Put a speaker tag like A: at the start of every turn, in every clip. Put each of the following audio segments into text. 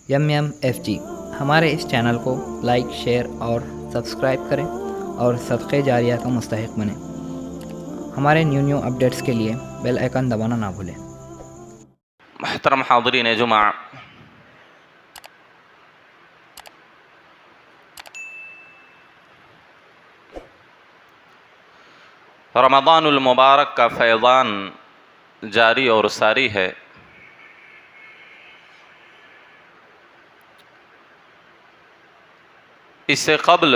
A: MMFG ہمارے اس channel کو like, share اور سبسکرائب کریں اور صدقے جاریہ کا مستحق بنیں۔ ہمارے نیو اپڈیٹس کے لیے بیل آئیکن دبانا نہ بھولیں۔
B: محترم حاضرین جمعہ، رمضان المبارک کا فیضان جاری اور ساری ہے۔ اس سے قبل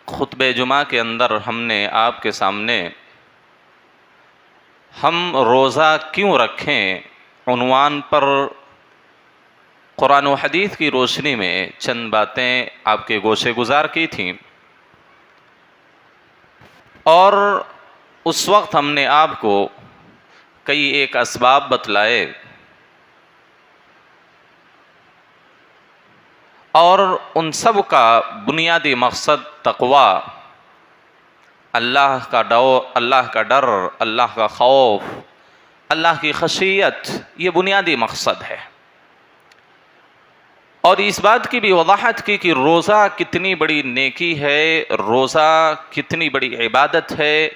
B: خطبہ جمعہ کے اندر ہم نے آپ کے سامنے ہم روزہ کیوں رکھیں عنوان پر قرآن و حدیث کی روشنی میں چند باتیں آپ کے گوشے گزار کی تھیں، اور اس وقت ہم نے آپ کو کئی ایک اسباب بتلائے اور ان سب کا بنیادی مقصد تقویٰ، اللہ کا ڈر، اللہ کا خوف، اللہ کی خشیت، یہ بنیادی مقصد ہے۔ اور اس بات کی بھی وضاحت کی کہ روزہ کتنی بڑی نیکی ہے، روزہ کتنی بڑی عبادت ہے،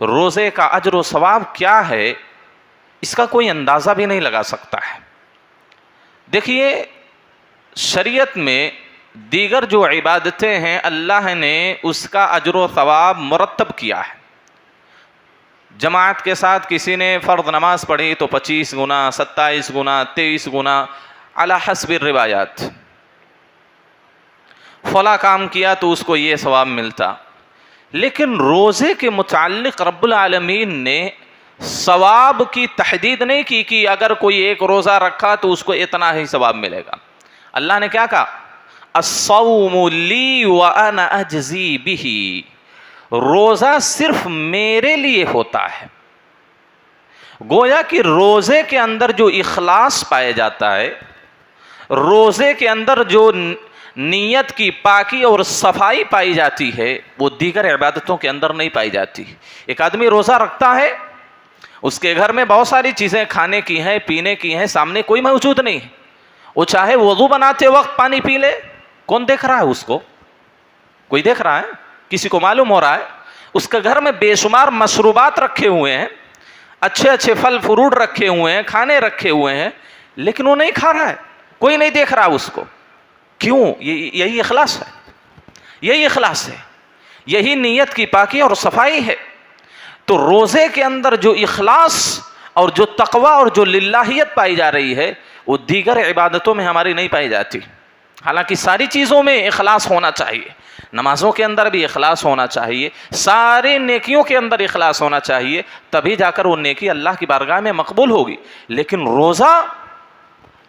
B: روزے کا اجر و ثواب کیا ہے، اس کا کوئی اندازہ بھی نہیں لگا سکتا ہے۔ دیکھیے، شریعت میں دیگر جو عبادتیں ہیں اللہ نے اس کا اجر و ثواب مرتب کیا ہے۔ جماعت کے ساتھ کسی نے فرض نماز پڑھی تو 25 گنا، 27 گنا، 23 گنا، علی حسب الروایات۔ فلاں کام کیا تو اس کو یہ ثواب ملتا۔ لیکن روزے کے متعلق رب العالمین نے ثواب کی تحدید نہیں کی کہ اگر کوئی ایک روزہ رکھا تو اس کو اتنا ہی ثواب ملے گا۔ اللہ نے کیا کہا؟ الصوم لی وانا اجزی بہ، روزہ صرف میرے لیے ہوتا ہے۔ گویا کہ روزے کے اندر جو اخلاص پایا جاتا ہے، روزے کے اندر جو نیت کی پاکی اور صفائی پائی جاتی ہے، وہ دیگر عبادتوں کے اندر نہیں پائی جاتی۔ ایک آدمی روزہ رکھتا ہے، اس کے گھر میں بہت ساری چیزیں کھانے کی ہیں، پینے کی ہیں، سامنے کوئی موجود نہیں ہے، وہ چاہے وضو بناتے وقت پانی پی لے، کون دیکھ رہا ہے اس کو؟ کوئی دیکھ رہا ہے؟ کسی کو معلوم ہو رہا ہے؟ اس کے گھر میں بے شمار مشروبات رکھے ہوئے ہیں، اچھے اچھے پھل فروٹ رکھے ہوئے ہیں، کھانے رکھے ہوئے ہیں، لیکن وہ نہیں کھا رہا ہے، کوئی نہیں دیکھ رہا اس کو۔ کیوں؟ یہی اخلاص ہے، یہی اخلاص ہے، یہی نیت کی پاکی اور صفائی ہے۔ تو روزے کے اندر جو اخلاص اور جو تقویٰ اور جو للہیت پائی جا رہی ہے، وہ دیگر عبادتوں میں ہماری نہیں پائی جاتی۔ حالانکہ ساری چیزوں میں اخلاص ہونا چاہیے، نمازوں کے اندر بھی اخلاص ہونا چاہیے، سارے نیکیوں کے اندر اخلاص ہونا چاہیے، تبھی جا کر وہ نیکی اللہ کی بارگاہ میں مقبول ہوگی۔ لیکن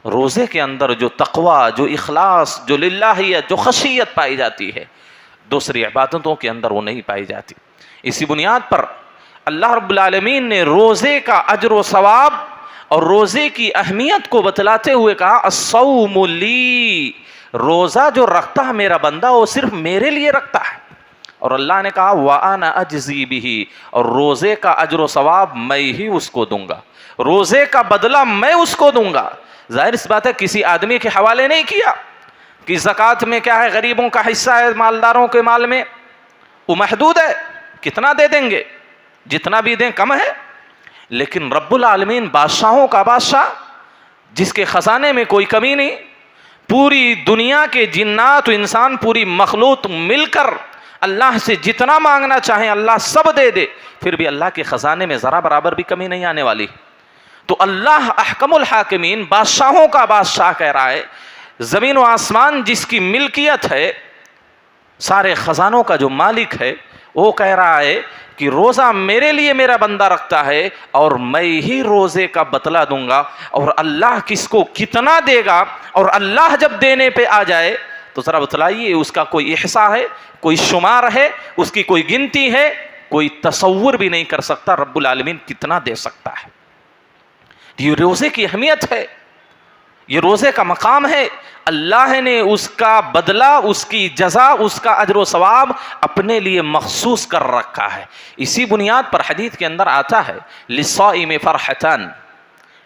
B: روزے کے اندر جو تقویٰ، جو اخلاص، جو للہیت، جو خشیت پائی جاتی ہے، دوسری عبادتوں کے اندر وہ نہیں پائی جاتی۔ اسی بنیاد پر اللہ رب العالمین نے روزے کا اجر و ثواب اور روزے کی اہمیت کو بتلاتے ہوئے کہا الصوم لی، روزہ جو رکھتا ہے میرا بندہ وہ صرف میرے لیے رکھتا ہے۔ اور اللہ نے کہا وَأَنَا أَجْزِي بِهِ، اور روزے کا اجر و ثواب میں ہی اس کو دوں گا، روزے کا بدلہ میں اس کو دوں گا۔ ظاہر اس بات ہے کسی آدمی کے حوالے نہیں کیا کہ زکوٰۃ میں کیا ہے، غریبوں کا حصہ ہے مالداروں کے مال میں، وہ محدود ہے، کتنا دے دیں گے، جتنا بھی دیں کم ہے۔ لیکن رب العالمین بادشاہوں کا بادشاہ، جس کے خزانے میں کوئی کمی نہیں، پوری دنیا کے جنات و انسان، پوری مخلوق مل کر اللہ سے جتنا مانگنا چاہیں اللہ سب دے دے، پھر بھی اللہ کے خزانے میں ذرا برابر بھی کمی نہیں آنے والی۔ تو اللہ احکم الحاکمین، بادشاہوں کا بادشاہ کہہ رہا ہے، زمین و آسمان جس کی ملکیت ہے، سارے خزانوں کا جو مالک ہے، وہ کہہ رہا ہے کہ روزہ میرے لیے میرا بندہ رکھتا ہے اور میں ہی روزے کا بدلہ دوں گا، اور اللہ کس کو کتنا دے گا، اور اللہ جب دینے پہ آ جائے تو ذرا بتلائیے اس کا کوئی احصاء ہے، کوئی شمار ہے، اس کی کوئی گنتی ہے؟ کوئی تصور بھی نہیں کر سکتا رب العالمین کتنا دے سکتا ہے۔ یہ روزے کی اہمیت ہے، یہ روزے کا مقام ہے۔ اللہ نے اس کا بدلہ، اس کی جزا، اس کا اجر و ثواب اپنے لیے مخصوص کر رکھا ہے۔ اسی بنیاد پر حدیث کے اندر آتا ہے للصائم فرحتان،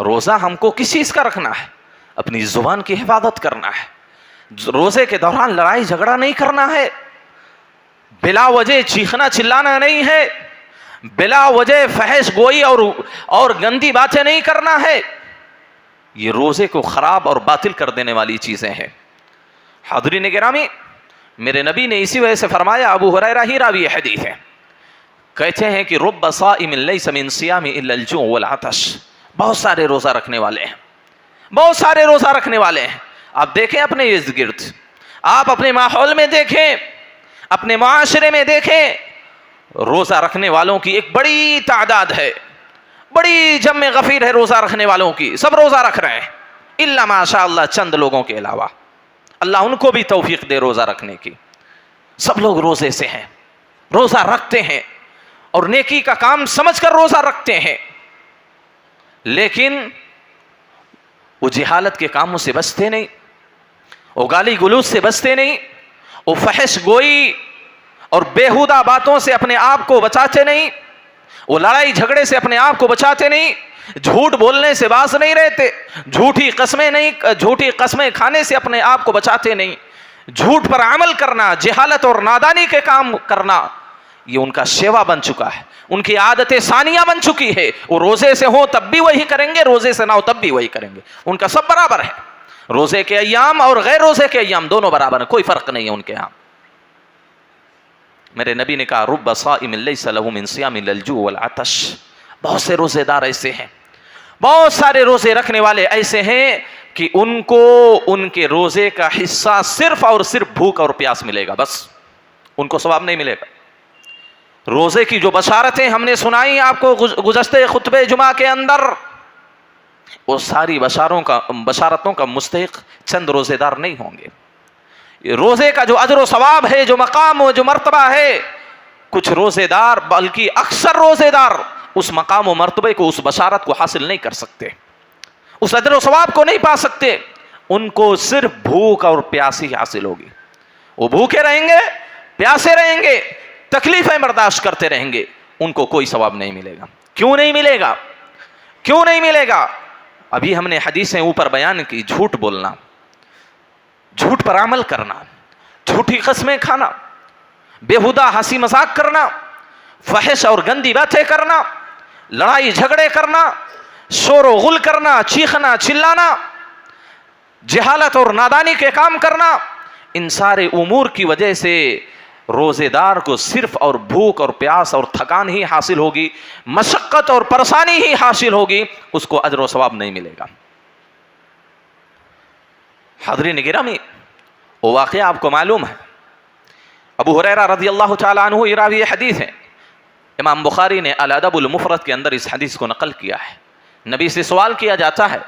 B: روزہ ہم کو کس چیز کا رکھنا ہے؟ اپنی زبان کی حفاظت کرنا ہے. روزے کے دوران لڑائی جھگڑا نہیں کرنا ہے, بلا وجہ چیخنا چلانا نہیں ہے, بلا وجہ فحش گوئی اور گندی باتیں نہیں کرنا ہے. یہ روزے کو خراب اور باطل کر دینے والی چیزیں ہیں. حاضرین گرامی, میرے نبی نے اسی وجہ سے فرمایا, ابو ہریرہ ہی راوی حدیث ہے, کہتے ہیں کہ رب صائم لیس من صیام الا الجوع والعطش. بہت سارے روزہ رکھنے والے ہیں, بہت سارے روزہ رکھنے والے ہیں. آپ دیکھیں اپنے ارد گرد, آپ اپنے ماحول میں دیکھیں, اپنے معاشرے میں دیکھیں, روزہ رکھنے والوں کی ایک بڑی تعداد ہے, بڑی جمع غفیر ہے روزہ رکھنے والوں کی. سب روزہ رکھ رہے ہیں الا ماشاء اللہ چند لوگوں کے علاوہ. اللہ ان کو بھی توفیق دے روزہ رکھنے کی. سب لوگ روزے سے ہیں, روزہ رکھتے ہیں اور نیکی کا کام سمجھ کر روزہ رکھتے ہیں, لیکن وہ جہالت کے کاموں سے بچتے نہیں, وہ گالی گلوچ سے بچتے نہیں, وہ فحش گوئی اور بیہودہ باتوں سے اپنے آپ کو بچاتے نہیں, وہ لڑائی جھگڑے سے اپنے آپ کو بچاتے نہیں, جھوٹ بولنے سے باز نہیں رہتے, جھوٹی قسمیں کھانے سے اپنے آپ کو بچاتے نہیں. جھوٹ پر عمل کرنا, جہالت اور نادانی کے کام کرنا, یہ ان کا شیوا بن چکا ہے, ان کی عادت ثانیہ بن چکی ہے. وہ روزے سے ہو تب بھی وہی کریں گے, روزے سے نہ ہو تب بھی وہی کریں گے. ان کا سب برابر ہے. روزے کے ایام اور غیر روزے کے ایام دونوں برابر ہیں, کوئی فرق نہیں ہے ان کے ہاں. میرے نبی نے کہا رب صائم لیس لہ من صیام الا الجوع والعطش. بہت سے روزے دار ایسے ہیں, بہت سارے روزے رکھنے والے ایسے ہیں کہ ان کو ان کے روزے کا حصہ صرف اور صرف بھوک اور پیاس ملے گا, بس ان کو ثواب نہیں ملے گا. روزے کی جو بشارتیں ہم نے سنائی آپ کو گزشتہ خطبے جمعہ کے اندر, وہ ساری بشارتوں کا مستحق چند روزے دار نہیں ہوں گے. روزے کا جو اجر و ثواب ہے, جو مقام و جو مرتبہ ہے, کچھ روزے دار بلکہ اکثر روزے دار اس مقام و مرتبے کو, اس بشارت کو حاصل نہیں کر سکتے, اس اجر و ثواب کو نہیں پا سکتے. ان کو صرف بھوک اور پیاس ہی حاصل ہوگی. وہ بھوکے رہیں گے, پیاسے رہیں گے, تکلیفیں برداشت کرتے رہیں گے, ان کو کوئی ثواب نہیں ملے گا. کیوں نہیں ملے گا؟ کیوں نہیں ملے گا؟ ابھی ہم نے حدیثیں اوپر بیان کی. جھوٹ بولنا, جھوٹ پر عمل کرنا, جھوٹی قسمیں کھانا, بیہودہ ہنسی مذاق کرنا, فحش اور گندی باتیں کرنا, لڑائی جھگڑے کرنا, شور و غل کرنا, چیخنا چلانا, جہالت اور نادانی کے کام کرنا, ان سارے امور کی وجہ سے روزے دار کو صرف اور بھوک اور پیاس اور تھکان ہی حاصل ہوگی, مشقت اور پریشانی ہی حاصل ہوگی, اس کو اجر و ثواب نہیں ملے گا. حاضرین گرامی, وہ واقعہ آپ کو معلوم ہے. ابو ہریرہ رضی اللہ تعالیٰ عنہ یہ راوی حدیث ہے. امام بخاری نے الادب المفرد کے اندر اس حدیث کو نقل کیا ہے. نبی سے سوال کیا جاتا ہے,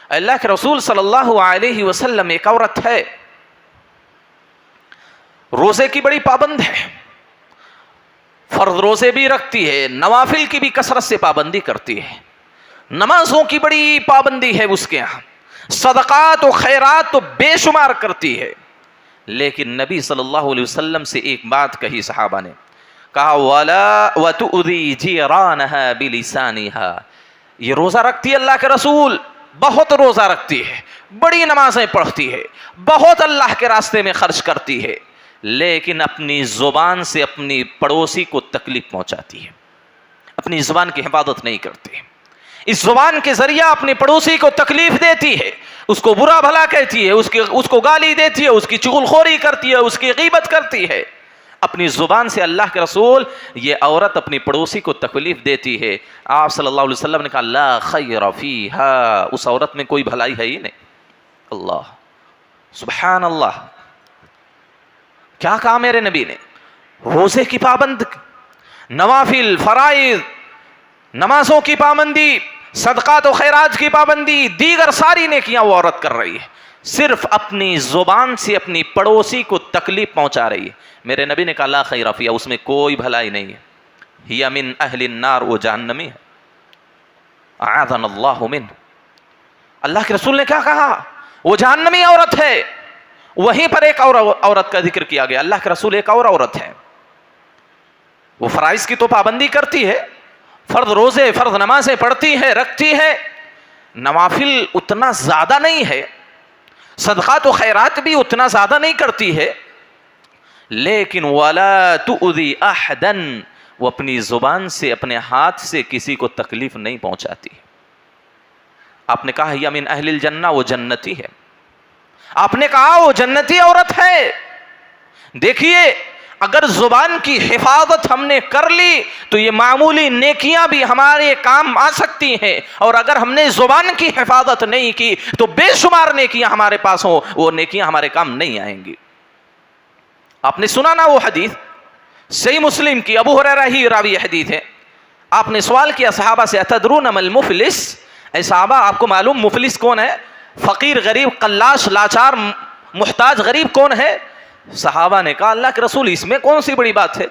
B: اللہ کے رسول صلی اللہ علیہ وسلم, ایک عورت ہے روزے کی بڑی پابند ہے, فرض روزے بھی رکھتی ہے, نوافل کی بھی کثرت سے پابندی کرتی ہے, نمازوں کی بڑی پابندی ہے اس کے ہاں, صدقات و خیرات تو بے شمار کرتی ہے. لیکن نبی صلی اللہ علیہ وسلم سے ایک بات کہی صحابہ نے, کہا وَلَا وَتُؤْذِي جِيرَانَهَا بِلِسَانِهَا. یہ روزہ رکھتی ہے اللہ کے رسول, بہت روزہ رکھتی ہے, بڑی نمازیں پڑھتی ہے, بہت اللہ کے راستے میں خرچ کرتی ہے, لیکن اپنی زبان سے اپنی پڑوسی کو تکلیف پہنچاتی ہے, اپنی زبان کی حفاظت نہیں کرتی. اس زبان کے ذریعہ اپنی پڑوسی کو تکلیف دیتی ہے, اس کو برا بھلا کہتی ہے, اس کو گالی دیتی ہے, اس کی چغلخوری کرتی ہے, اس کی غیبت کرتی ہے. اپنی زبان سے اللہ کے رسول, یہ عورت اپنی پڑوسی کو تکلیف دیتی ہے. آپ صلی اللہ علیہ وسلم نے کہا لا خیر فیہا, اس عورت میں کوئی بھلائی ہے ہی نہیں. اللہ سبحان اللہ, کیا کہا میرے نبی نے؟ روزے کی پابند, نوافل فرائض, نمازوں کی پابندی, صدقات و خیرات کی پابندی, دیگر ساری نیکیاں وہ عورت کر رہی ہے, صرف اپنی زبان سے اپنی پڑوسی کو تکلیف پہنچا رہی ہے. میرے نبی نے کہا لا خیر فیہا, اس میں کوئی بھلائی نہیں ہے. ہی من اہل النار, وہ جہنمی ہے, اعاذنا اللہ منہ. اللہ کے رسول نے کیا کہا؟ وہ جہنمی عورت ہے. وہیں پر ایک اور عورت کا ذکر کیا گیا. اللہ کے رسول, ایک اور عورت ہے, وہ فرائض کی تو پابندی کرتی ہے, فرض روزے فرض نمازیں پڑھتی ہے, رکھتی ہے, نوافل اتنا زیادہ نہیں ہے, صدقات و خیرات بھی اتنا زیادہ نہیں کرتی ہے, لیکن وَلَا تُؤْذِي أَحَدًا, وہ اپنی زبان سے, اپنے ہاتھ سے کسی کو تکلیف نہیں پہنچاتی. آپ نے کہا یا من اہل الجنہ, وہ جنتی ہے. آپ نے کہا وہ جنتی عورت ہے. دیکھیے اگر زبان کی حفاظت ہم نے کر لی تو یہ معمولی نیکیاں بھی ہمارے کام آ سکتی ہیں, اور اگر ہم نے زبان کی حفاظت نہیں کی تو بے شمار نیکیاں ہمارے پاس ہوں, وہ نیکیاں ہمارے کام نہیں آئیں گی. آپ نے سنا نا وہ حدیث صحیح مسلم کی, ابو ہریرہ ہی راوی حدیث ہے. آپ نے سوال کیا صحابہ سے اتدرون ما المفلس, اے صحابہ آپ کو معلوم مفلس کون ہے؟ فقیر, غریب, قلاش, لاچار, محتاج غریب کون ہے؟ صحابہ نے کہا اللہ کے رسول اس میں کون سی بڑی بات ہے؟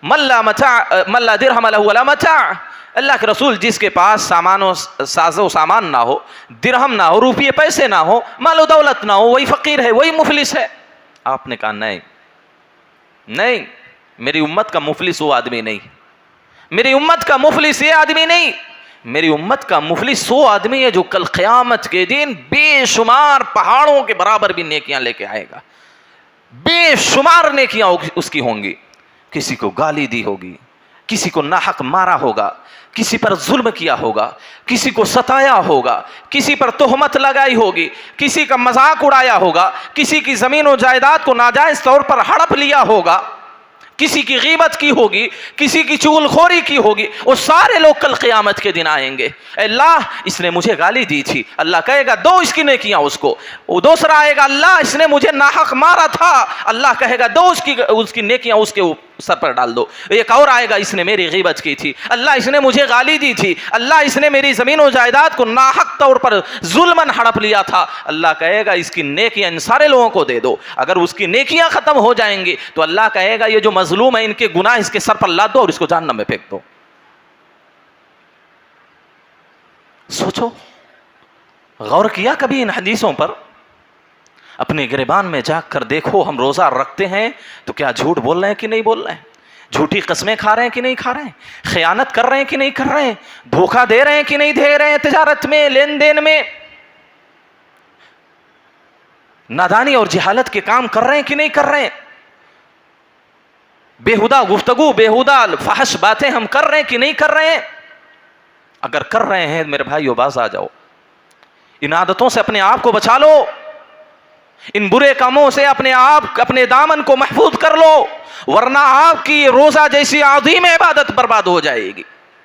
B: من لا درہم لہ ولا متاع, اللہ کے رسول جس کے پاس سامان و ساز و سامان نہ ہو, درہم نہ ہو, روپیے پیسے نہ ہو, مال و دولت نہ ہو, وہی فقیر ہے, وہی مفلس ہے. آپ نے کہا نہیں, میری امت کا مفلس وہ آدمی نہیں, میری امت کا مفلس یہ آدمی نہیں, میری امت کا مفلس وہ آدمی ہے جو کل قیامت کے دن بے شمار پہاڑوں کے برابر بھی نیکیاں لے کے آئے گا. بے شمار نیکیاں اس کی ہوں گی. کسی کو گالی دی ہوگی, کسی کو ناحق مارا ہوگا, کسی پر ظلم کیا ہوگا, کسی کو ستایا ہوگا, کسی پر تہمت لگائی ہوگی, کسی کا مذاق اڑایا ہوگا, کسی کی زمین و جائیداد کو ناجائز طور پر ہڑپ لیا ہوگا, کسی کی غیبت کی ہوگی, کسی کی چغل خوری کی ہوگی. وہ سارے لوگ کل قیامت کے دن آئیں گے, اے اللہ اس نے مجھے گالی دی تھی, اللہ کہے گا دو اس کی نیکیاں اس کو. وہ دوسرا آئے گا اللہ اس نے مجھے ناحق مارا تھا, اللہ کہے گا دو اس کی نیکیاں اس کے سر پر ڈال دو. ایک اور آئے گا اس نے میری غیبت کی تھی, اللہ اس نے مجھے گالی دی تھی, اللہ اس نے میری زمین و جائیداد کو ناحق طور پر ظلماً ہڑپ لیا تھا, اللہ کہے گا اس کی نیکیاں ان سارے لوگوں کو دے دو. اگر اس کی نیکیاں ختم ہو جائیں گی تو اللہ کہے گا یہ جو مظلوم ہے ان کے گناہ اس کے سر پر لاد دو اور اس کو جہنم میں پھینک دو. سوچو, غور کیا کبھی ان حدیثوں پر؟ اپنے گریبان میں جا کر دیکھو, ہم روزہ رکھتے ہیں تو کیا جھوٹ بول رہے ہیں کہ نہیں بول رہے ہیں؟ جھوٹی قسمیں کھا رہے ہیں کہ نہیں کھا رہے ہیں؟ خیانت کر رہے ہیں کہ نہیں کر رہے ہیں؟ دھوکہ دے رہے ہیں کہ نہیں دے رہے ہیں؟ تجارت میں, لین دین میں نادانی اور جہالت کے کام کر رہے ہیں کہ نہیں کر رہے ہیں؟ بےہودہ گفتگو, بےہودہ فحش باتیں ہم کر رہے ہیں کہ نہیں کر رہے ہیں؟ اگر کر رہے ہیں میرے بھائیو باز آ جاؤ, ان عادتوں سے اپنے آپ کو بچا لو, ان برے کاموں سے اپنے آپ, اپنے دامن کو محفوظ کر لو, ورنہ آپ کی روزہ جیسی عظیم عبادت برباد ہو جائے گی.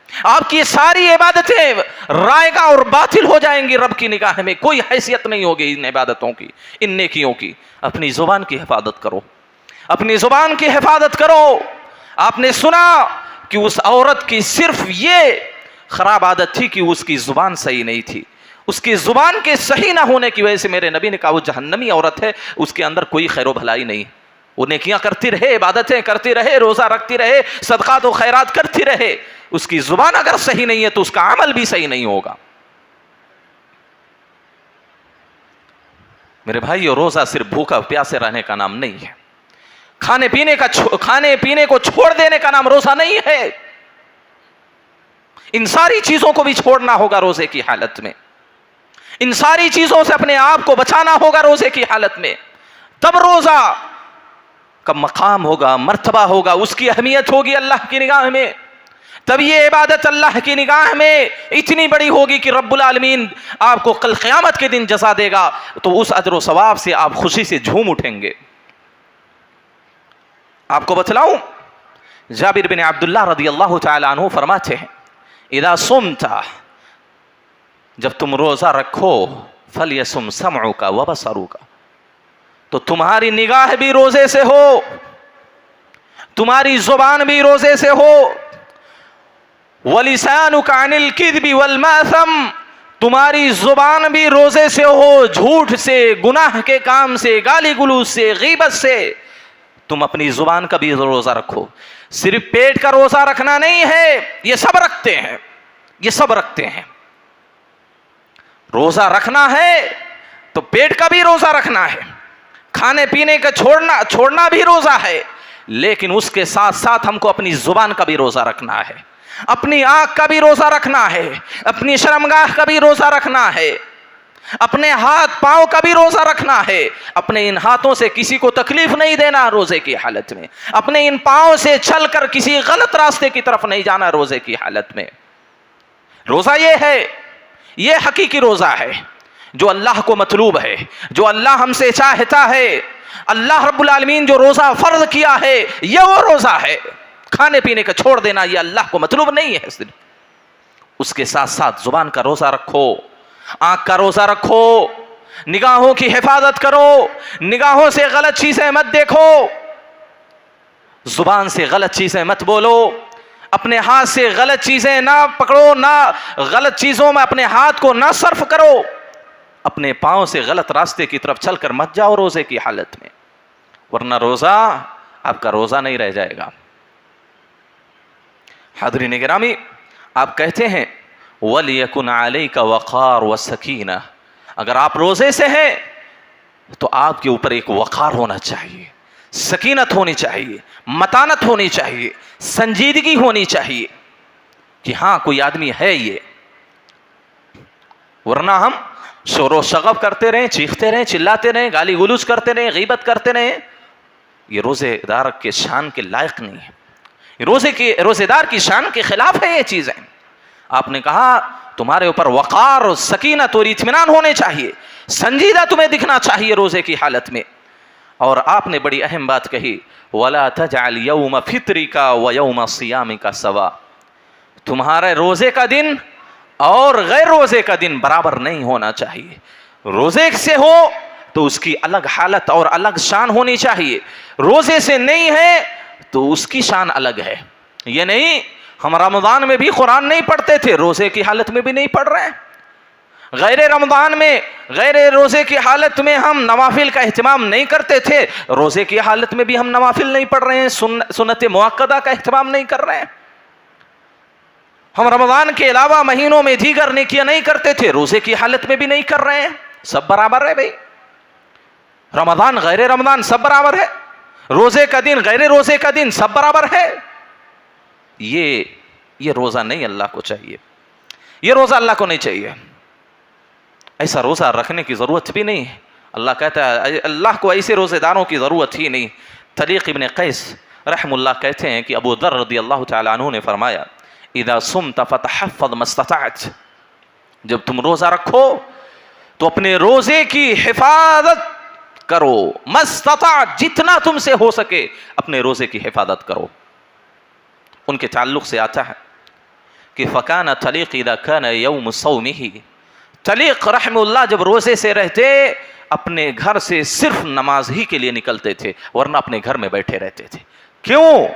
B: آپ کی ساری عبادتیں رائگاں اور باطل ہو جائیں گی. رب کی نگاہ میں کوئی حیثیت نہیں ہوگی ان عبادتوں کی, ان نیکیوں کی. اپنی زبان کی حفاظت کرو, اپنی زبان کی حفاظت کرو. آپ نے سنا کہ اس عورت کی صرف یہ خراب عادت تھی کہ اس کی زبان صحیح نہیں تھی. اس کی زبان کے صحیح نہ ہونے کی وجہ سے میرے نبی نے کہا وہ جہنمی عورت ہے, اس کے اندر کوئی خیر و بھلائی نہیں. وہ نیکیاں کرتی رہے, عبادتیں کرتی رہے, روزہ رکھتی رہے, صدقات و خیرات کرتی رہے, اس کی زبان اگر صحیح نہیں ہے تو اس کا عمل بھی صحیح نہیں ہوگا. میرے بھائی روزہ صرف بھوکا پیاسے رہنے کا نام نہیں ہے, کھانے پینے کو چھوڑ دینے کا نام روزہ نہیں ہے. ان ساری چیزوں کو بھی چھوڑنا ہوگا روزے کی حالت میں, ان ساری چیزوں سے اپنے آپ کو بچانا ہوگا روزے کی حالت میں. تب روزہ کا مقام ہوگا, مرتبہ ہوگا, اس کی اہمیت ہوگی اللہ کی نگاہ میں. تب یہ عبادت اللہ کی نگاہ میں اتنی بڑی ہوگی کہ رب العالمین آپ کو کل قیامت کے دن جزا دے گا, تو اس اجر و ثواب سے آپ خوشی سے جھوم اٹھیں گے. آپ کو بتلاؤں, جابر بن عبداللہ رضی اللہ تعالی عنہ فرماتے ہیں اذا صمت, جب تم روزہ رکھو, فلیسم سمعک وبصرک, تو تمہاری نگاہ بھی روزے سے ہو, تمہاری زبان بھی روزے سے ہو, وَلِسَانُكَ عَنِ الْكِذْبِ وَالْمَاثَمِ, تمہاری زبان بھی روزے سے ہو, جھوٹ سے, گناہ کے کام سے, گالی گلوچ سے, غیبت سے. تم اپنی زبان کا بھی روزہ رکھو. صرف پیٹ کا روزہ رکھنا نہیں ہے, یہ سب رکھتے ہیں, یہ سب رکھتے ہیں. روزہ رکھنا ہے تو پیٹ کا بھی روزہ رکھنا ہے, کھانے پینے کا چھوڑنا بھی روزہ ہے, لیکن اس کے ساتھ ساتھ ہم کو اپنی زبان کا بھی روزہ رکھنا ہے. اپنی آنکھ کا بھی روزہ رکھنا ہے، اپنی شرمگاہ کا بھی روزہ رکھنا ہے، اپنے ہاتھ پاؤں کا بھی روزہ رکھنا ہے، اپنے ان ہاتھوں سے کسی کو تکلیف نہیں دینا روزے کی حالت میں، اپنے ان پاؤں سے چل کر کسی غلط راستے کی طرف نہیں جانا روزے کی حالت میں۔ روزہ یہ ہے، یہ حقیقی روزہ ہے جو اللہ کو مطلوب ہے، جو اللہ ہم سے چاہتا ہے۔ اللہ رب العالمین جو روزہ فرض کیا ہے یہ وہ روزہ ہے۔ کھانے پینے کا چھوڑ دینا یہ اللہ کو مطلوب نہیں ہے صرف، اس کے ساتھ ساتھ زبان کا روزہ رکھو، آنکھ کا روزہ رکھو، نگاہوں کی حفاظت کرو، نگاہوں سے غلط چیزیں مت دیکھو، زبان سے غلط چیزیں مت بولو، اپنے ہاتھ سے غلط چیزیں نہ پکڑو، نہ غلط چیزوں میں اپنے ہاتھ کو نہ صرف کرو، اپنے پاؤں سے غلط راستے کی طرف چل کر مت جاؤ روزے کی حالت میں، ورنہ روزہ آپ کا روزہ نہیں رہ جائے گا۔ حاضرین گرامی، آپ کہتے ہیں وَلْيَكُنْ عَلَيْكَ وَقَارُ وَسَكِينَةٌ، اگر آپ روزے سے ہیں تو آپ کے اوپر ایک وقار ہونا چاہیے، سکینت ہونی چاہیے، متانت ہونی چاہیے، سنجیدگی ہونی چاہیے کہ ہاں کوئی آدمی ہے یہ، ورنہ ہم شور و شغب کرتے رہیں، چیختے رہیں، چلاتے رہیں، گالی گلوچ کرتے رہیں، غیبت کرتے رہیں، یہ روزے دار کے شان کے لائق نہیں ہے، روزے دار کی شان کے خلاف ہے یہ چیزیں۔ آپ نے کہا تمہارے اوپر وقار اور سکینت اور اطمینان ہونے چاہیے، سنجیدہ تمہیں دکھنا چاہیے روزے کی حالت میں۔ اور آپ نے بڑی اہم بات کہی وَلَا تَجْعَلْ يَوْمَ فِطْرِكَ وَيَوْمَ صِيَامِكَ سَوَاءً، تمہارے روزے کا دن اور غیر روزے کا دن برابر نہیں ہونا چاہیے۔ روزے سے ہو تو اس کی الگ حالت اور الگ شان ہونی چاہیے، روزے سے نہیں ہے تو اس کی شان الگ ہے۔ یہ نہیں ہم رمضان میں بھی قرآن نہیں پڑھتے تھے، روزے کی حالت میں بھی نہیں پڑھ رہے ہیں، غیر رمضان میں غیر روزے کی حالت میں ہم نوافل کا اہتمام نہیں کرتے تھے، روزے کی حالت میں بھی ہم نوافل نہیں پڑھ رہے ہیں، سنت مؤکدہ کا اہتمام نہیں کر رہے ہیں، ہم رمضان کے علاوہ مہینوں میں دیگر نیکیاں نہیں کرتے تھے، روزے کی حالت میں بھی نہیں کر رہے ہیں، سب برابر ہے بھائی، رمضان غیر رمضان سب برابر ہے، روزے کا دن غیر روزے کا دن سب برابر ہے۔ یہ روزہ نہیں اللہ کو چاہیے، یہ روزہ اللہ کو نہیں چاہیے، ایسا روزہ رکھنے کی ضرورت بھی نہیں ہے۔ اللہ کہتا ہے اللہ کو ایسے روزے داروں کی ضرورت ہی نہیں۔ طریق ابن قیس رحم اللہ کہتے ہیں کہ ابو ذر رضی اللہ تعالیٰ عنہ نے فرمایا اذا صمت فتحفظ ما استطعت، جب تم روزہ رکھو تو اپنے روزے کی حفاظت کرو، ما استطعت، جتنا تم سے ہو سکے اپنے روزے کی حفاظت کرو۔ ان کے تعلق سے آتا ہے کہ فکان طلیق اذا کان یوم صومہ، طلیق رحم اللہ جب روزے سے رہتے اپنے گھر سے صرف نماز ہی کے لیے نکلتے تھے، ورنہ اپنے گھر میں بیٹھے رہتے تھے۔ کیوں؟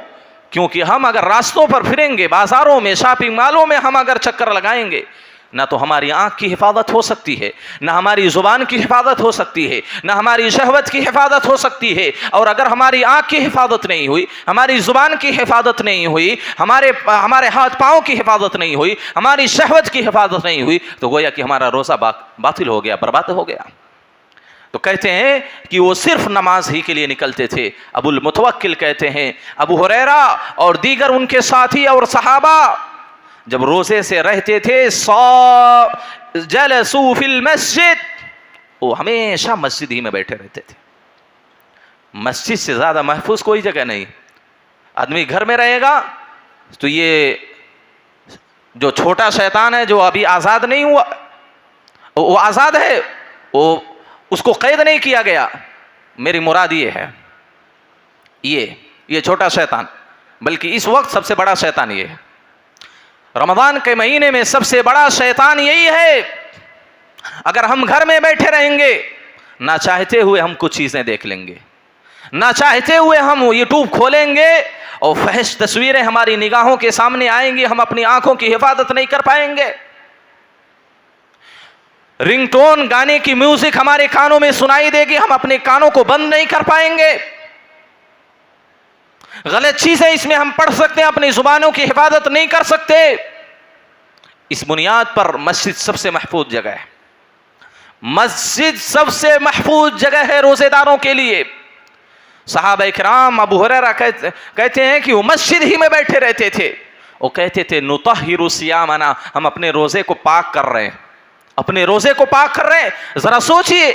B: کیونکہ ہم اگر راستوں پر پھریں گے، بازاروں میں، شاپنگ مالوں میں ہم اگر چکر لگائیں گے، نہ تو ہماری آنکھ کی حفاظت ہو سکتی ہے، نہ ہماری زبان کی حفاظت ہو سکتی ہے، نہ ہماری شہوت کی حفاظت ہو سکتی ہے، اور اگر ہماری آنکھ کی حفاظت نہیں ہوئی، ہماری زبان کی حفاظت نہیں ہوئی، ہمارے ہاتھ پاؤں کی حفاظت نہیں ہوئی، ہماری شہوت کی حفاظت نہیں ہوئی، تو گویا کہ ہمارا روزہ باطل ہو گیا، برباد ہو گیا۔ تو کہتے ہیں کہ وہ صرف نماز ہی کے لیے نکلتے تھے۔ ابو المتوکل کہتے ہیں ابو ہریرہ اور دیگر ان کے ساتھی اور صحابہ جب روزے سے رہتے تھے جلسوا فی المسجد، وہ ہمیشہ مسجد ہی میں بیٹھے رہتے تھے۔ مسجد سے زیادہ محفوظ کوئی جگہ نہیں۔ آدمی گھر میں رہے گا تو یہ جو چھوٹا شیطان ہے جو ابھی آزاد نہیں ہوا، وہ آزاد ہے، وہ اس کو قید نہیں کیا گیا، میری مراد یہ ہے یہ چھوٹا شیطان، بلکہ اس وقت سب سے بڑا شیطان یہ ہے۔ رمضان کے مہینے میں سب سے بڑا شیطان یہی ہے۔ اگر ہم گھر میں بیٹھے رہیں گے، نہ چاہتے ہوئے ہم کچھ چیزیں دیکھ لیں گے، نہ چاہتے ہوئے ہم یوٹیوب کھولیں گے اور فحش تصویریں ہماری نگاہوں کے سامنے آئیں گی، ہم اپنی آنکھوں کی حفاظت نہیں کر پائیں گے۔ رنگ ٹون گانے کی میوزک ہمارے کانوں میں سنائی دے گی، ہم اپنے کانوں کو بند نہیں کر پائیں گے۔ غلط چیزیں اس میں ہم پڑھ سکتے ہیں، اپنی زبانوں کی حفاظت نہیں کر سکتے۔ اس بنیاد پر مسجد سب سے محفوظ جگہ ہے، مسجد سب سے محفوظ جگہ ہے روزے داروں کے لیے۔ صحابہ کرام ابو ہریرہ کہتے ہیں کہ وہ مسجد ہی میں بیٹھے رہتے تھے، وہ کہتے تھے نطہر صیامنا، ہم اپنے روزے کو پاک کر رہے ہیں، اپنے روزے کو پاک کر رہے ہیں۔ ذرا سوچئے،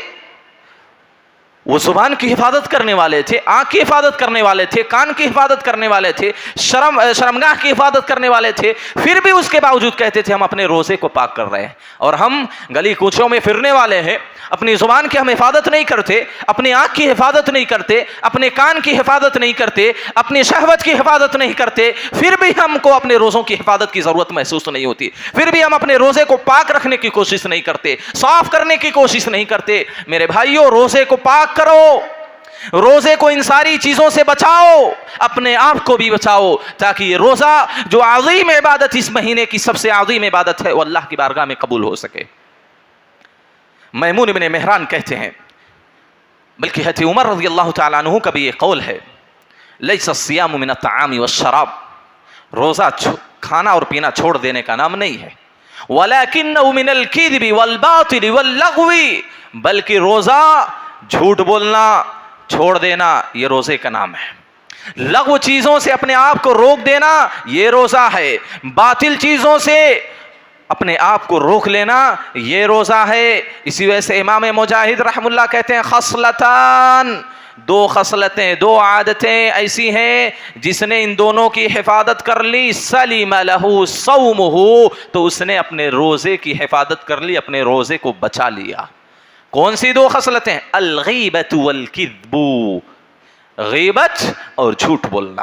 B: وہ زبان کی حفاظت کرنے والے تھے، آنکھ کی حفاظت کرنے والے تھے، کان کی حفاظت کرنے والے تھے، شرمگاہ کی حفاظت کرنے والے تھے، پھر بھی اس کے باوجود کہتے تھے ہم اپنے روزے کو پاک کر رہے ہیں۔ اور ہم گلی کوچوں میں پھرنے والے ہیں، اپنی زبان کی ہم حفاظت نہیں کرتے، اپنی آنکھ کی حفاظت نہیں کرتے، اپنے کان کی حفاظت نہیں کرتے، اپنی شہوت کی حفاظت نہیں کرتے، پھر بھی ہم کو اپنے روزوں کی حفاظت کی ضرورت محسوس نہیں ہوتی، پھر بھی ہم اپنے روزے کو پاک رکھنے کی کوشش نہیں کرتے، صاف کرنے کی کوشش نہیں کرتے۔ میرے بھائیوں، روزے کو پاک کرو، روزے کو ان ساری چیزوں سے بچاؤ، اپنے آپ کو بھی بچاؤ، تاکہ یہ روزہ جو عظیم عبادت اس مہینے کی سب سے عظیم عبادت ہے وہ اللہ کی بارگاہ میں قبول ہو سکے۔ میمون بن مہران کہتے ہیں، بلکہ حضرت عمر رضی اللہ تعالیٰ عنہ کا بھی یہ قول ہے، لیس الصیام من الطعام والشراب، روزہ کھانا اور پینا چھوڑ دینے کا نام نہیں ہے، ولکنہ من الکذب والباطل واللغو، بلکہ روزہ جھوٹ بولنا چھوڑ دینا یہ روزے کا نام ہے، لغو چیزوں سے اپنے آپ کو روک دینا یہ روزہ ہے، باطل چیزوں سے اپنے آپ کو روک لینا یہ روزہ ہے۔ اسی وجہ سے امام مجاہد رحم اللہ کہتے ہیں، خصلتان، دو خصلتیں، دو عادتیں ایسی ہیں جس نے ان دونوں کی حفاظت کر لی، سلم لہ صومہ، تو اس نے اپنے روزے کی حفاظت کر لی، اپنے روزے کو بچا لیا۔ کون سی دو خصلتیں؟ الغیبۃ والکذب، غیبت اور جھوٹ بولنا۔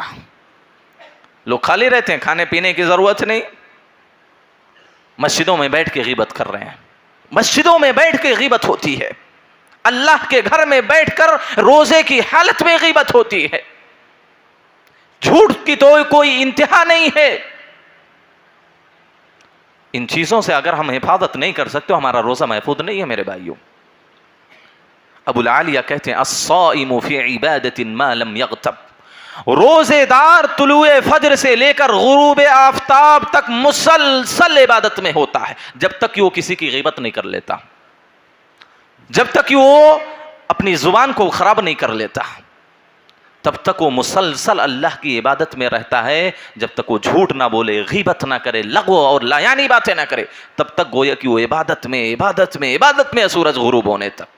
B: لوگ خالی رہتے ہیں، کھانے پینے کی ضرورت نہیں، مسجدوں میں بیٹھ کے غیبت کر رہے ہیں، مسجدوں میں بیٹھ کے غیبت ہوتی ہے، اللہ کے گھر میں بیٹھ کر روزے کی حالت میں غیبت ہوتی ہے، جھوٹ کی تو کوئی انتہا نہیں ہے۔ ان چیزوں سے اگر ہم حفاظت نہیں کر سکتے تو ہمارا روزہ محفوظ نہیں ہے میرے بھائیوں۔ ابو العالیہ کہتے ہیں، الصائم فی عبادت ما لم یغتب، روزے دار طلوع فجر سے لے کر غروب آفتاب تک مسلسل عبادت میں ہوتا ہے، جب تک کہ وہ کسی کی غیبت نہیں کر لیتا، جب تک کہ وہ اپنی زبان کو خراب نہیں کر لیتا، تب تک وہ مسلسل اللہ کی عبادت میں رہتا ہے، جب تک وہ جھوٹ نہ بولے، غیبت نہ کرے، لغو اور لایانی باتیں نہ کرے، تب تک گویا کہ وہ عبادت میں سورج غروب ہونے تک۔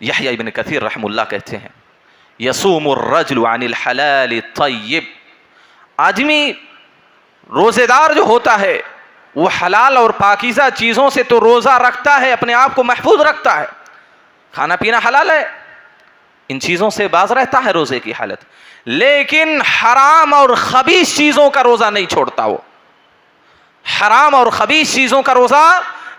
B: یحییٰ ابن کثیر رحم اللہ کہتے ہیں، یصوم الرجل عن الحلال الطیب، آدمی روزے دار جو ہوتا ہے وہ حلال اور پاکیزہ چیزوں سے تو روزہ رکھتا ہے، اپنے آپ کو محفوظ رکھتا ہے، کھانا پینا حلال ہے، ان چیزوں سے باز رہتا ہے روزے کی حالت، لیکن حرام اور خبیث چیزوں کا روزہ نہیں چھوڑتا، وہ حرام اور خبیث چیزوں کا روزہ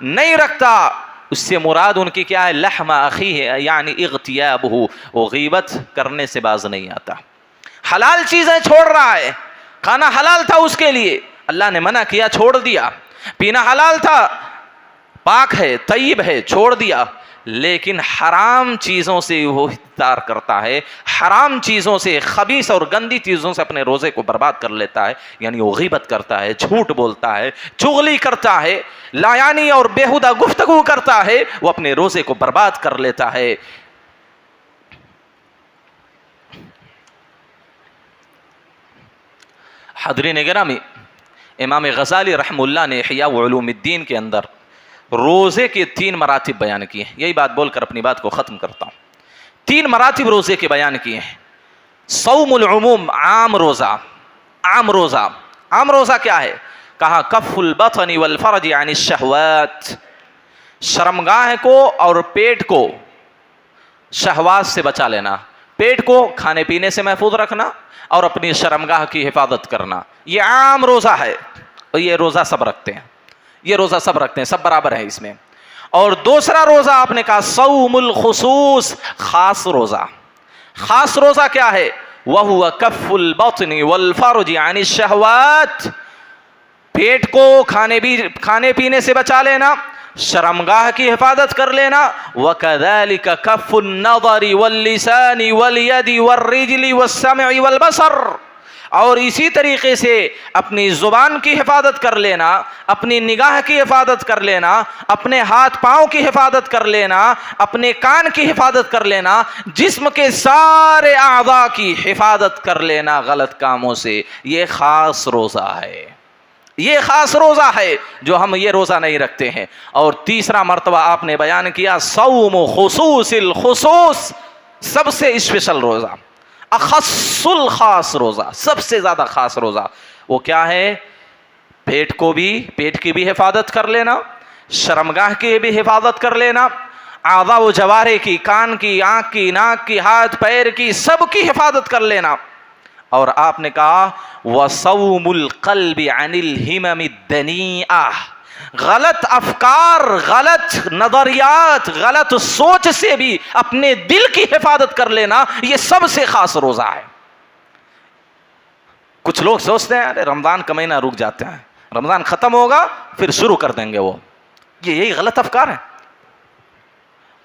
B: نہیں رکھتا۔ اس سے مراد ان کی کیا ہے؟ لحم اخیہ، یعنی اغتیابہ، وہ غیبت کرنے سے باز نہیں آتا، حلال چیزیں چھوڑ رہا ہے، کھانا حلال تھا اس کے لیے، اللہ نے منع کیا چھوڑ دیا، پینا حلال تھا، پاک ہے، طیب ہے، چھوڑ دیا، لیکن حرام چیزوں سے وہ احتار کرتا ہے، حرام چیزوں سے، خبیث اور گندی چیزوں سے اپنے روزے کو برباد کر لیتا ہے، یعنی وہ غیبت کرتا ہے، جھوٹ بولتا ہے، چغلی کرتا ہے، لایانی اور بیہودہ گفتگو کرتا ہے، وہ اپنے روزے کو برباد کر لیتا ہے۔ حاضرین گرامی، امام غزالی رحم اللہ نے احیاء علوم الدین کے اندر روزے کے 3 مراتب بیان کیے ہیں، یہی بات بول کر اپنی بات کو ختم کرتا ہوں۔ 3 مراتب روزے کے بیان کیے ہیں۔ صوم العموم، عام روزہ، عام روزہ، عام روزہ کیا ہے؟ کہا کف البطن والفرج عن الشہوات، شرمگاہ کو اور پیٹ کو شہوات سے بچا لینا، پیٹ کو کھانے پینے سے محفوظ رکھنا اور اپنی شرمگاہ کی حفاظت کرنا، یہ عام روزہ ہے، اور یہ روزہ سب رکھتے ہیں، یہ روزہ سب رکھتے ہیں، سب برابر ہیں اس میں۔ اور دوسرا روزہ آپ نے کہا صوم الخصوص، خاص روزہ، خاص روزہ کیا ہے؟ وَهُوَ كَفُّ الْبَطْنِ وَالْفَرْجِ عَنِ الشَّهْوَاتِ، پیٹ کو کھانے پینے سے بچا لینا، شرمگاہ کی حفاظت کر لینا، وَكَذَلِكَ كَفُّ النَّظَرِ وَاللِّسَانِ وَالْيَدِ وَالرِّجْلِ وَالسَّمْعِ وَالْبَصَرِ، اور اسی طریقے سے اپنی زبان کی حفاظت کر لینا، اپنی نگاہ کی حفاظت کر لینا، اپنے ہاتھ پاؤں کی حفاظت کر لینا، اپنے کان کی حفاظت کر لینا، جسم کے سارے اعضاء کی حفاظت کر لینا غلط کاموں سے، یہ خاص روزہ ہے، یہ خاص روزہ ہے جو ہم یہ روزہ نہیں رکھتے ہیں۔ اور تیسرا مرتبہ آپ نے بیان کیا صوم خصوص الخصوص، سب سے اسپیشل روزہ، اخص الخاص روزہ، سب سے زیادہ خاص روزہ، وہ کیا ہے؟ پیٹ کی بھی حفاظت کر لینا، شرمگاہ کی بھی حفاظت کر لینا، اعضاء و جوارح کی، کان کی، آنکھ کی، ناک کی، ہاتھ پیر کی، سب کی حفاظت کر لینا۔ اور آپ نے کہا وَصَوْمُ الْقَلْبِ عَنِ الْهِمَمِ الدَّنِيئَةِ، غلط افکار، غلط نظریات، غلط سوچ سے بھی اپنے دل کی حفاظت کر لینا، یہ سب سے خاص روزہ ہے۔ کچھ لوگ سوچتے ہیں ارے رمضان کا مہینہ رک جاتے ہیں، رمضان ختم ہوگا پھر شروع کر دیں گے، وہ یہی غلط افکار ہیں۔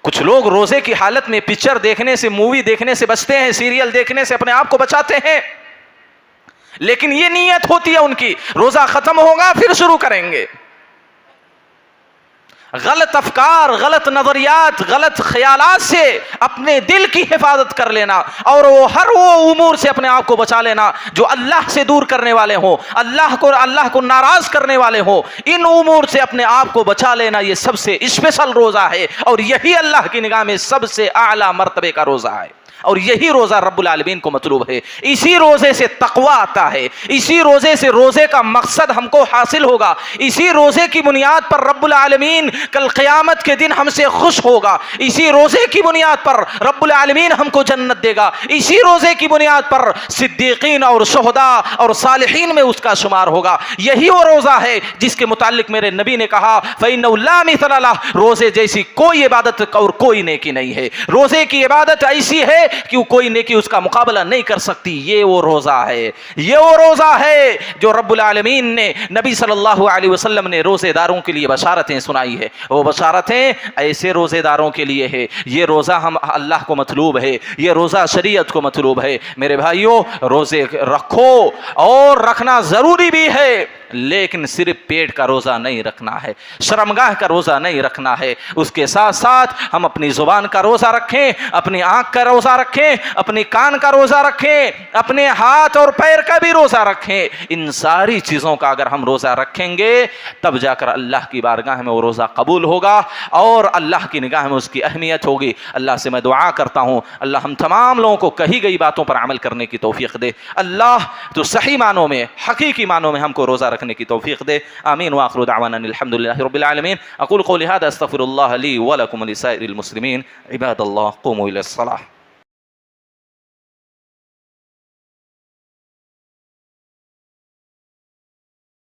B: کچھ لوگ روزے کی حالت میں پکچر دیکھنے سے، مووی دیکھنے سے بچتے ہیں، سیریل دیکھنے سے اپنے آپ کو بچاتے ہیں، لیکن یہ نیت ہوتی ہے ان کی روزہ ختم ہوگا پھر شروع کریں گے۔ غلط افکار، غلط نظریات، غلط خیالات سے اپنے دل کی حفاظت کر لینا، اور وہ ہر وہ امور سے اپنے آپ کو بچا لینا جو اللہ سے دور کرنے والے ہوں، اللہ کو ناراض کرنے والے ہوں، ان امور سے اپنے آپ کو بچا لینا، یہ سب سے اسپیشل روزہ ہے، اور یہی اللہ کی نگاہ میں سب سے اعلیٰ مرتبے کا روزہ ہے، اور یہی روزہ رب العالمین کو مطلوب ہے۔ اسی روزے سے تقوی آتا ہے، اسی روزے سے روزے کا مقصد ہم کو حاصل ہوگا، اسی روزے کی بنیاد پر رب العالمین کل قیامت کے دن ہم سے خوش ہوگا، اسی روزے کی بنیاد پر رب العالمین ہم کو جنت دے گا، اسی روزے کی بنیاد پر صدیقین اور شہداء اور صالحین میں اس کا شمار ہوگا۔ یہی وہ روزہ ہے جس کے متعلق میرے نبی نے کہا فَإِنَّهُ لَا مِثْلَ لَهُ، روزے جیسی کوئی عبادت اور کوئی نیکی نہیں ہے، روزے کی عبادت ایسی ہے کہ کوئی نیکی اس کا مقابلہ نہیں کر سکتی، یہ وہ روزہ ہے، یہ وہ روزہ ہے جو رب العالمین نے، نبی صلی اللہ علیہ وسلم نے روزے داروں کے لیے بشارتیں سنائی ہے، وہ بشارتیں ایسے روزے داروں کے لیے ہے، یہ روزہ ہم اللہ کو مطلوب ہے، یہ روزہ شریعت کو مطلوب ہے۔ میرے بھائیوں، روزے رکھو، اور رکھنا ضروری بھی ہے، لیکن صرف پیٹ کا روزہ نہیں رکھنا ہے، شرمگاہ کا روزہ نہیں رکھنا ہے، اس کے ساتھ ساتھ ہم اپنی زبان کا روزہ رکھیں، اپنی آنکھ کا روزہ رکھیں، اپنی کان کا روزہ رکھیں، اپنے ہاتھ اور پیر کا بھی روزہ رکھیں۔ ان ساری چیزوں کا اگر ہم روزہ رکھیں گے تب جا کر اللہ کی بارگاہ میں وہ روزہ قبول ہوگا، اور اللہ کی نگاہ میں اس کی اہمیت ہوگی۔ اللہ سے میں دعا کرتا ہوں اللہ ہم تمام لوگوں کو کہی گئی باتوں پر عمل کرنے کی توفیق دے، اللہ تو صحیح معنوں میں، حقیقی معنوں میں ہم کو روزہ رکھنے کی توفیق دے۔ آمین وآخر دعوانا الحمد للہ رب العالمین۔ اقول قولی هذا استغفر اللہ لی ولکم ولسائر المسلمین، عباد اللہ قوموا الی الصلاۃ۔